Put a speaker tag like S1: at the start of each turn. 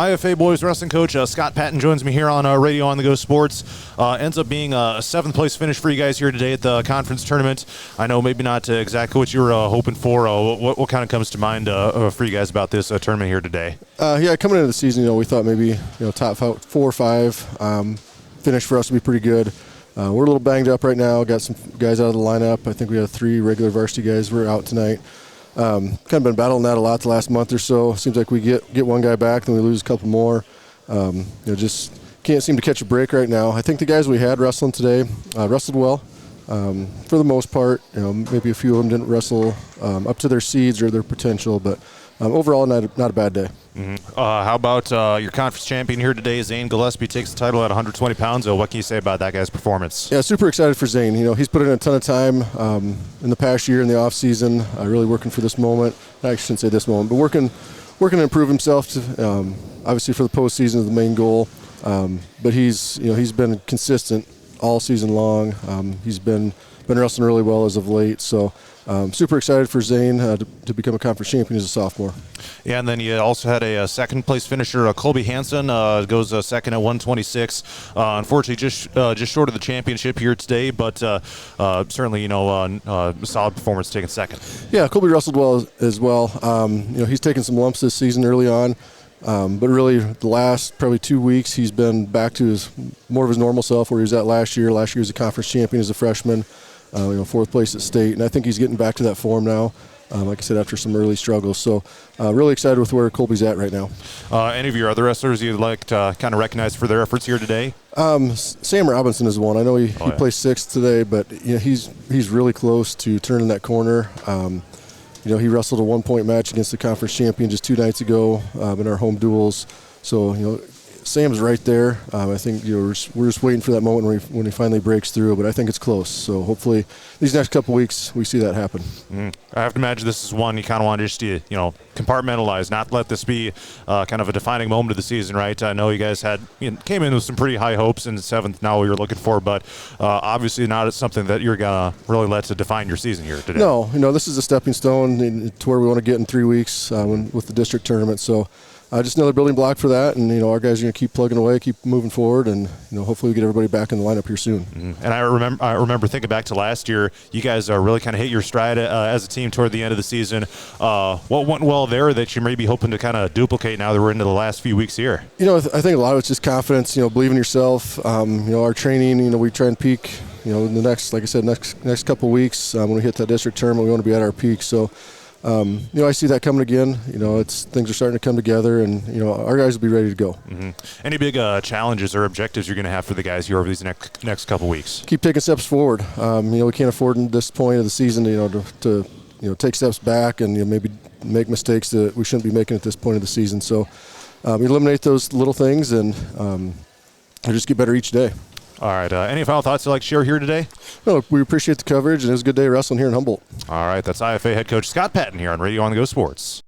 S1: IFA Boys Wrestling Coach Scott Patton joins me here on Radio on the Go Sports. Ends up being a 7th place finish for you guys here today at the conference tournament. I know maybe not exactly what you were hoping for. What kind of comes to mind for you guys about this tournament here today?
S2: Yeah, coming into the season, we thought maybe top 4 or 5 finish for us would be pretty good. We're a little banged up right now. Got some guys out of the lineup. I think we have 3 regular varsity guys. We're out tonight. Kind of been battling that a lot the last month or so. Seems like we get one guy back, then we lose a couple more. Just can't seem to catch a break right now. I think the guys we had wrestling today wrestled well for the most part. Maybe a few of them didn't wrestle up to their seeds or their potential, but overall not a bad day.
S1: Mm-hmm. How about your conference champion here today? Zane Gillespie takes the title at 120 pounds. What can you say about that guy's performance?
S2: Yeah, super excited for Zane. He's put in a ton of time in the past year in the off season, really working for this moment. I shouldn't say this moment, but working to improve himself. Obviously for the postseason is the main goal. But he's been consistent all season long. He's been wrestling really well as of late. So super excited for Zane to become a conference champion as a sophomore.
S1: Yeah, and then you also had a second place finisher, Colby Hansen, goes second at 126. Unfortunately, just short of the championship here today, but certainly solid performance taking second.
S2: Yeah, Colby wrestled well as well. He's taken some lumps this season early on. But really, the last probably 2 weeks, he's been back to more of his normal self where he was at last year. Last year he was a conference champion as a freshman, 4th place at state, and I think he's getting back to that form now. Like I said, after some early struggles. So really excited with where Colby's at right now. Any
S1: of your other wrestlers you'd like to kind of recognize for their efforts here today?
S2: Sam Robinson is one. I know he placed 6th today, but he's really close to turning that corner. He wrestled a 1-point match against the conference champion just 2 nights ago in our home duels. So, Sam's right there. I think we're just waiting for that moment when he finally breaks through, but I think it's close. So hopefully these next couple weeks we see that happen.
S1: I have to imagine this is one you kind of want to just compartmentalize, not let this be kind of a defining moment of the season, right? I know you guys came in with some pretty high hopes in 7th, now what you're looking for, but obviously not something that you're gonna really let to define your season here today.
S2: No, this is a stepping stone to where we want to get in 3 weeks with the district tournament. So. Just another building block for that, and our guys are going to keep plugging away, keep moving forward, and hopefully we get everybody back in the lineup here soon.
S1: And I remember thinking back to last year, you guys really kind of hit your stride as a team toward the end of the season. What went well there that you may be hoping to kind of duplicate now that we're into the last few weeks here?
S2: I think a lot of it's just confidence. Believe in yourself. Our training. We try and peak. In the next next couple of weeks when we hit that district tournament, we want to be at our peak. So. I see that coming again. Things are starting to come together, and our guys will be ready to go.
S1: Any big challenges or objectives you're going to have for the guys here over these next couple weeks?
S2: Keep taking steps forward. We can't afford at this point of the season, to take steps back and maybe make mistakes that we shouldn't be making at this point of the season. So eliminate those little things and just get better each day.
S1: All right. Any final thoughts you'd like to share here today?
S2: No, we appreciate the coverage, and it was a good day wrestling here in Humboldt.
S1: All right. That's IFA head coach Scott Patton here on Radio on the Go Sports.